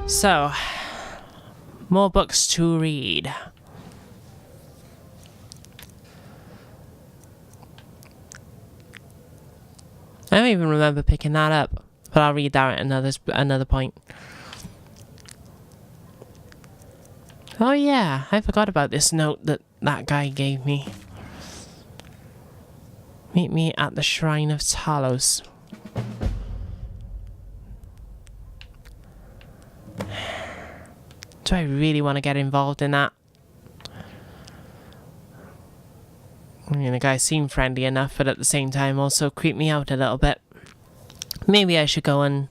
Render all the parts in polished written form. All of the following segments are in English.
So, more books to read. I don't even remember picking that up, but I'll read that at another point. Oh yeah, I forgot about this note that guy gave me. Meet me at the Shrine of Talos. Do I really want to get involved in that? I mean, the guy seemed friendly enough, but at the same time also creeped me out a little bit. Maybe I should go and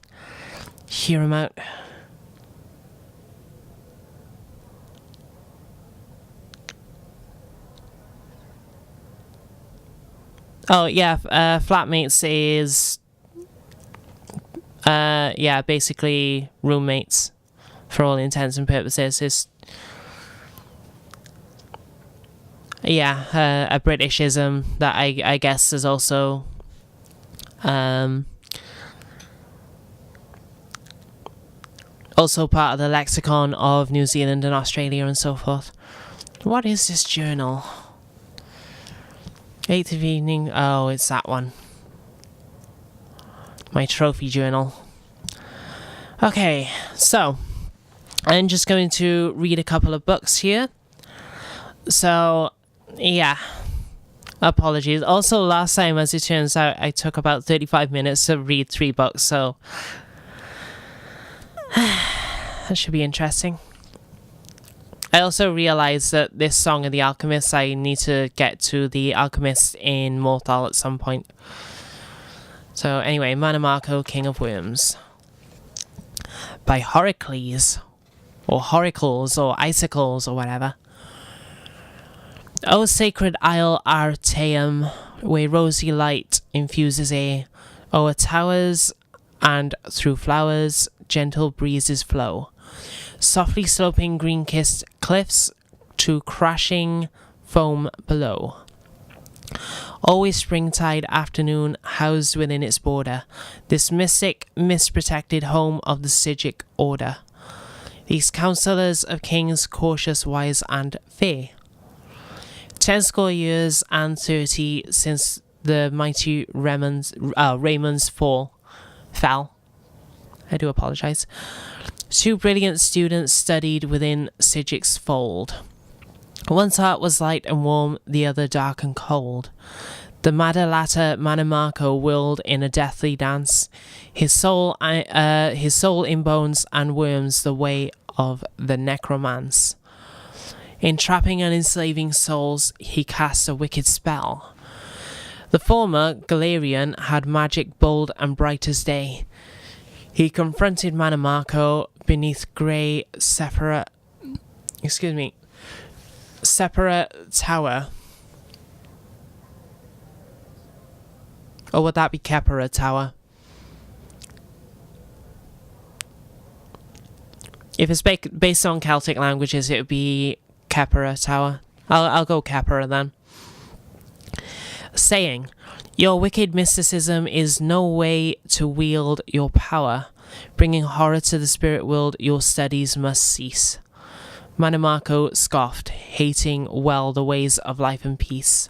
hear him out. Oh, yeah, flatmates is... yeah, basically roommates, for all intents and purposes. Is yeah, a Britishism that I guess is also... also part of the lexicon of New Zealand and Australia and so forth. What is this journal? 8th of evening. Oh, it's that one. My trophy journal. Okay, so I'm just going to read a couple of books here. So, yeah. Apologies. Also, last time, as it turns out, I took about 35 minutes to read 3 books, so that should be interesting. I also realised that this Song of the Alchemist, I need to get to the Alchemist in Morthal at some point. So anyway, Mannimarco, King of Worms. By Horicles. Or Horicles, or Icicles, or whatever. O sacred isle Artaeum, where rosy light infuses air, o'er towers and through flowers gentle breezes flow. Softly sloping green-kissed cliffs to crashing foam below. Always springtide afternoon housed within its border, this mystic, mist-protected home of the Sigic order. These counsellors of kings cautious, wise and fair. 10 score years and 30 since the mighty Raymond's fell. I do apologise. 2 brilliant students studied within Sigic's fold. One's heart was light and warm, the other dark and cold. The madder latter Mannimarco whirled in a deathly dance, his soul in bones and worms the way of the necromance. Entrapping and enslaving souls, he cast a wicked spell. The former, Galerian, had magic bold and bright as day. He confronted Mannimarco beneath grey separate tower. Or would that be Kepera Tower? If it's based on Celtic languages, it would be Kepera Tower. I'll go Kepera then. Saying, your wicked mysticism is no way to wield your power. Bringing horror to the spirit world, your studies must cease. Mannimarco scoffed, hating well the ways of life and peace.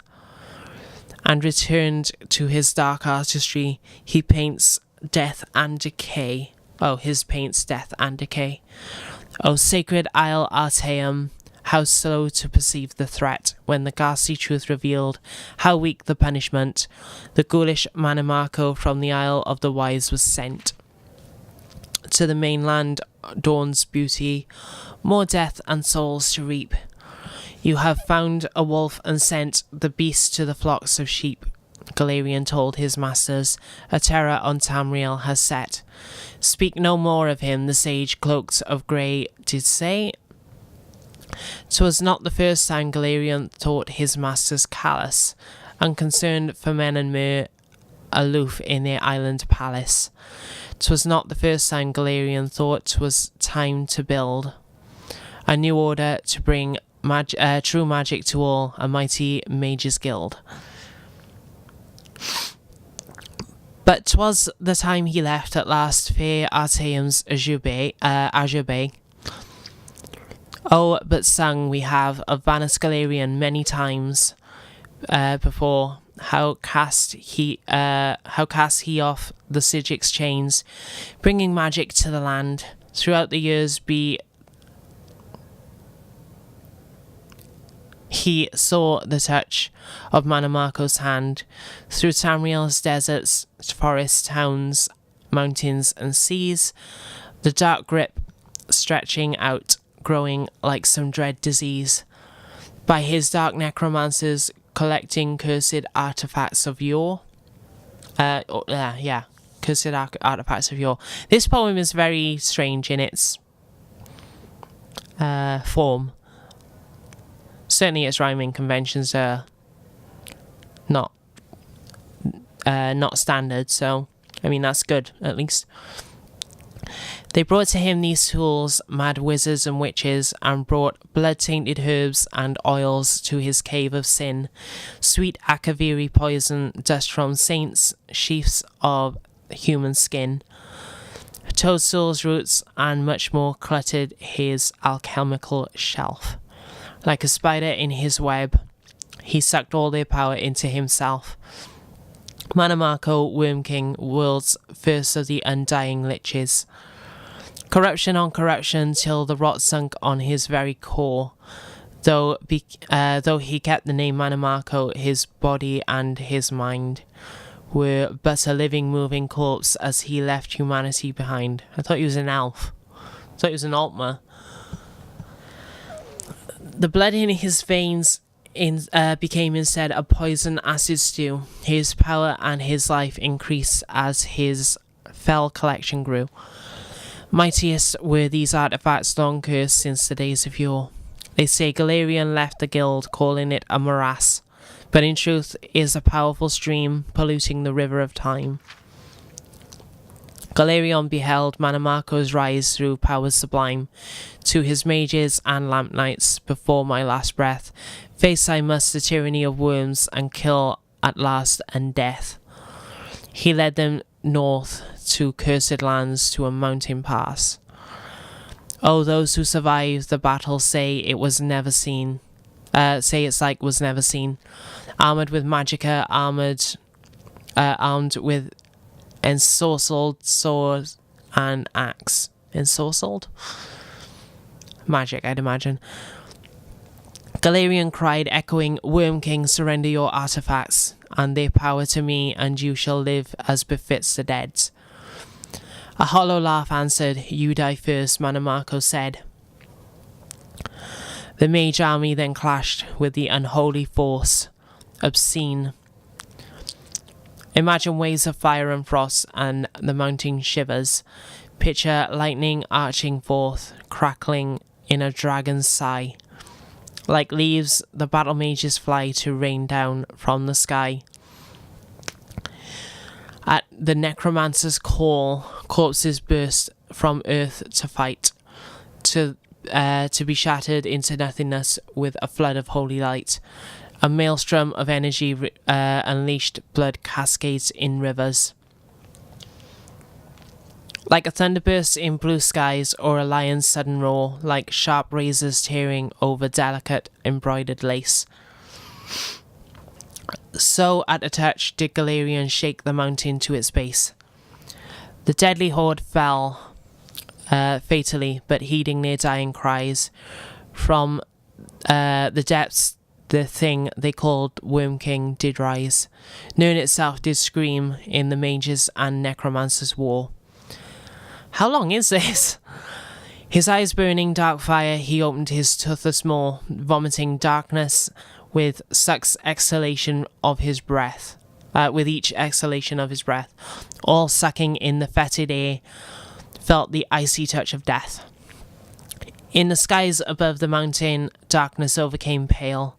And returned to his dark artistry, he paints death and decay. His paints death and decay. O sacred isle Artaeum, how slow to perceive the threat, when the ghastly truth revealed, how weak the punishment. The ghoulish Mannimarco from the Isle of the Wise was sent. To the mainland dawn's beauty, more death and souls to reap. You have found a wolf and sent the beast to the flocks of sheep. Galerian told his masters, a terror on Tamriel has set. Speak no more of him, the sage cloaked of grey did say. 'Twas not the first time Galerian thought his masters callous, unconcerned for men and mer, aloof in their island palace. 'Twas not the first time Galerian thought 'twas time to build a new order to bring true magic to all, a mighty mages guild. But 'twas the time he left at last fair Artaeum's azure bay. Oh, but sung we have of Vanus Galerion many times before, how cast he off the Sigic's chains, bringing magic to the land. Throughout the years he saw the touch of Mannimarco's hand through Tamriel's deserts, forests, towns, mountains, and seas, the dark grip stretching out, growing like some dread disease. By his dark necromancers collecting cursed artifacts of yore. Cursed artifacts of yore. This poem is very strange in its form. Certainly its rhyming conventions are not standard, so I mean that's good at least. They brought to him these tools, mad wizards and witches, and brought blood-tainted herbs and oils to his cave of sin, sweet akaviri poison, dust from saints, sheaths of human skin, toadstools, roots, and much more cluttered his alchemical shelf. Like a spider in his web, he sucked all their power into himself. Mannimarco, Worm King, world's first of the undying liches. Corruption on corruption till the rot sunk on his very core. Though he kept the name Mannimarco, his body and his mind were but a living, moving corpse as he left humanity behind. I thought he was an elf. I thought he was an Altmer. The blood in his veins became instead a poison acid stew. His power and his life increased as his fell collection grew. Mightiest were these artifacts long cursed since the days of yore. They say Galerion left the guild, calling it a morass, but in truth is a powerful stream polluting the river of time. Galerion beheld Mannimarco's rise through powers sublime. To his mages and lamp knights, before my last breath, face I must the tyranny of worms and kill at last and death. He led them north to cursed lands, to a mountain pass. Oh, those who survived the battle say it was never seen. Say it's like was never seen. Armored with magicka, armed with ensorcelled sword and axe. Ensorcelled? Magic, I'd imagine. Galerion cried, echoing, Worm King, surrender your artifacts and their power to me, and you shall live as befits the dead. A hollow laugh answered, you die first, Mannimarco said. The mage army then clashed with the unholy force, obscene. Imagine waves of fire and frost and the mounting shivers. Picture lightning arching forth, crackling in a dragon's sigh. Like leaves, the battle mages fly to rain down from the sky. At the necromancer's call, corpses burst from earth to fight, to be shattered into nothingness with a flood of holy light. A maelstrom of energy unleashed, blood cascades in rivers. Like a thunderburst in blue skies, or a lion's sudden roar, like sharp razors tearing over delicate embroidered lace. So at a touch did Galerion shake the mountain to its base. The deadly horde fell fatally, but heeding their dying cries. From the depths the thing they called Worm King did rise. Noon itself did scream in the mages and necromancers' war. How long is this? His eyes burning dark fire, he opened his toothless maw, vomiting darkness with exhalation of his breath. With each exhalation of his breath, all sucking in the fetid air, felt the icy touch of death. In the skies above the mountain, darkness overcame pale.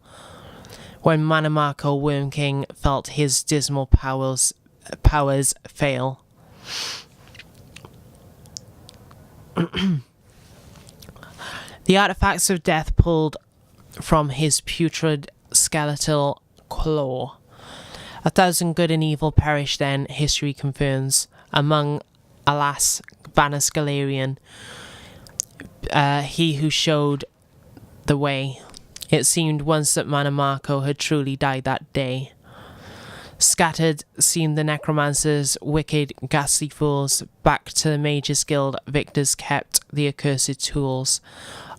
When Mannimarco, Worm King, felt his dismal powers fail. The artifacts of death pulled from his putrid skeletal claw. 1,000 good and evil perished then, history confirms. Among, alas, Vanus Galerian, he who showed the way. It seemed once that Mannimarco had truly died that day. Scattered seemed the necromancers, wicked, ghastly fools. Back to the Mages Guild, victors kept the accursed tools.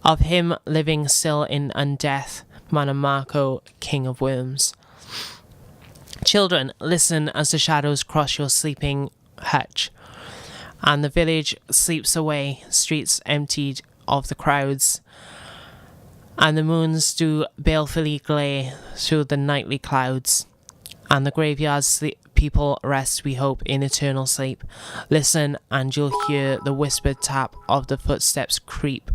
Of him living still in undeath, Mannimarco, king of worms. Children, listen as the shadows cross your sleeping hutch, and the village sleeps away, streets emptied of the crowds, and the moons do balefully glare through the nightly clouds. And the graveyards people rest, we hope, in eternal sleep. Listen, and you'll hear the whispered tap of the footsteps creep.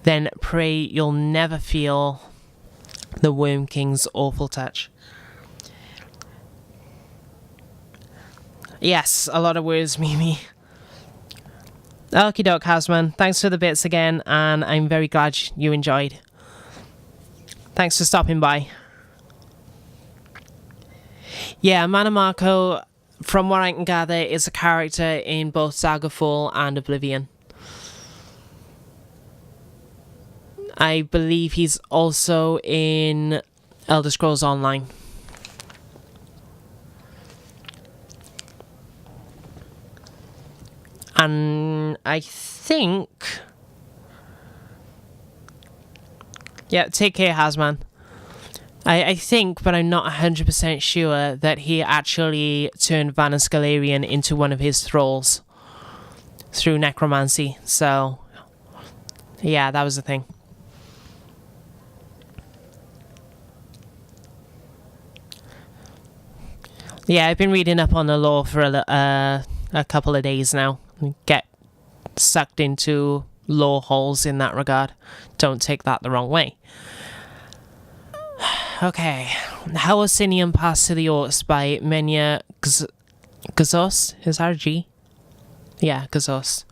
Then pray you'll never feel the Worm King's awful touch. Yes, a lot of words, Mimi. Okie doke, Hasman. Thanks for the bits again, and I'm very glad you enjoyed. Thanks for stopping by. Yeah, Mannimarco, from what I can gather, is a character in both Daggerfall and Oblivion. I believe he's also in Elder Scrolls Online. And I think... Yeah, take care, Hasman. I think, but I'm not 100% sure, that he actually turned Vanus Galerian into one of his thralls through necromancy. So, yeah, that was the thing. Yeah, I've been reading up on the lore for a couple of days now. Get sucked into lore holes in that regard. Don't take that the wrong way. Okay. How Orsinium passed to the Orcs by Menya Gazos? Is that a G? Yeah, Gazos.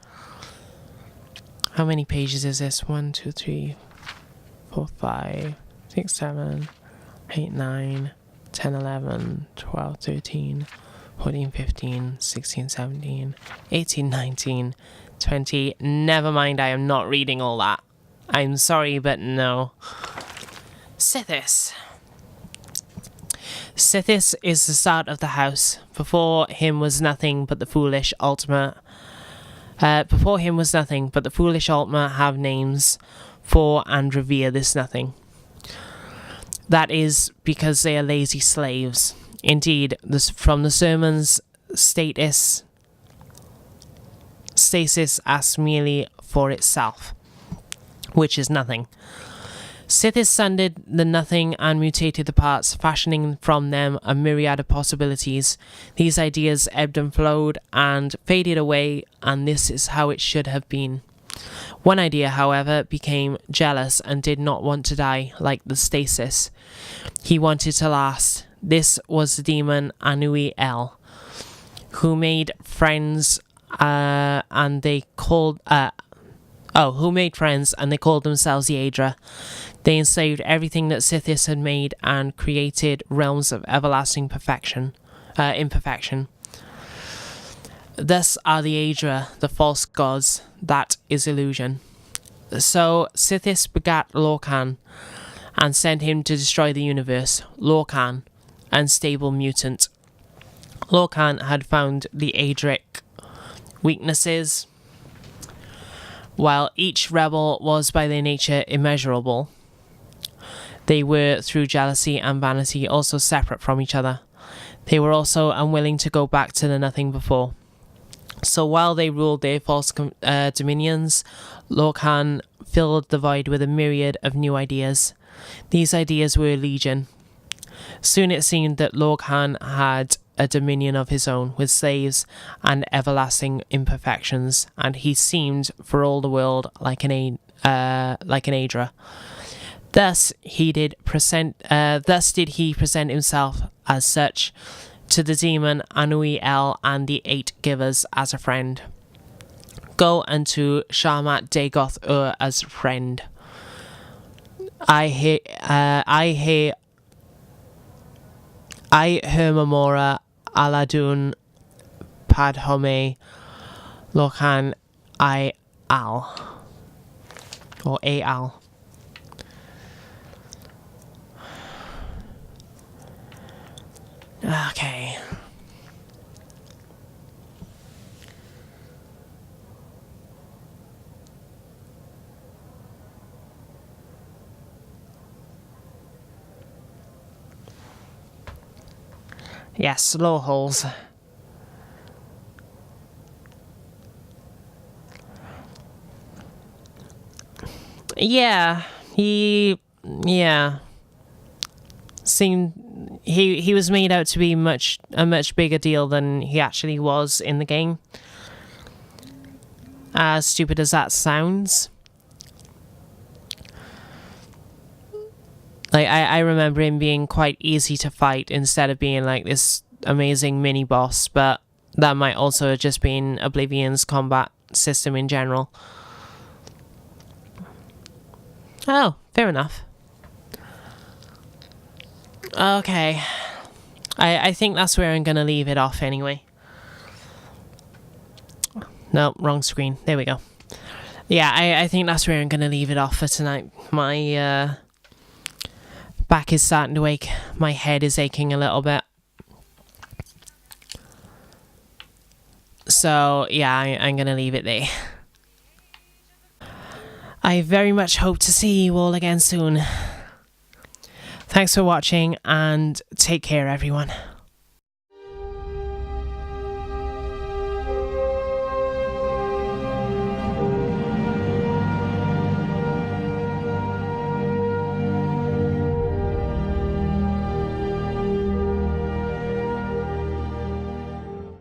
How many pages is this? 1, 2, 3, 4, 5, 6, 7, 8, 9, 10, 11, 12, 13, 14, 15, 16, 17, 18, 19, 20. Never mind, I am not reading all that. I'm sorry, but no. Sithis. Sithis is the start of the house. Before him was nothing but the foolish Ultima. Before him was nothing but the foolish Ultima have names for and revere this nothing. That is because they are lazy slaves. Indeed, from the sermons, stasis asks merely for itself, which is nothing. Sithis sundered the nothing and mutated the parts, fashioning from them a myriad of possibilities. These ideas ebbed and flowed and faded away, and this is how it should have been. One idea, however, became jealous and did not want to die, like the stasis. He wanted to last. This was the demon Anui El, who made friends, and they called themselves the Aedra. They enslaved everything that Sithis had made and created realms of everlasting imperfection. Thus are the Aedra, the false gods. That is illusion. So Sithis begat Lorcan and sent him to destroy the universe. Lorcan, unstable mutant. Lorcan had found the Aedric weaknesses. While each rebel was by their nature immeasurable, they were, through jealousy and vanity, also separate from each other. They were also unwilling to go back to the nothing before. So while they ruled their false dominions, Lorcan filled the void with a myriad of new ideas. These ideas were legion. Soon it seemed that Lorcan had a dominion of his own, with slaves and everlasting imperfections, and he seemed, for all the world, like an Aedra. Thus did he present himself as such to the demon Anui El and the 8 givers as a friend. Go unto Sharmat Dagoth as a friend. I hear I Hermamora Aladun Padhome Lokan I Al. Or A-Al. Okay. Yes, slow holes. Yeah, seemed he was made out to be a much bigger deal than he actually was in the game. As stupid as that sounds. Like, I remember him being quite easy to fight instead of being like this amazing mini boss, but that might also have just been Oblivion's combat system in general. Oh, fair enough. Okay. I think that's where I'm gonna leave it off anyway. No, wrong screen. There we go. Yeah, I think that's where I'm gonna leave it off for tonight. My back is starting to ache. My head is aching a little bit. So, yeah, I'm gonna leave it there. I very much hope to see you all again soon. Thanks for watching and take care, everyone.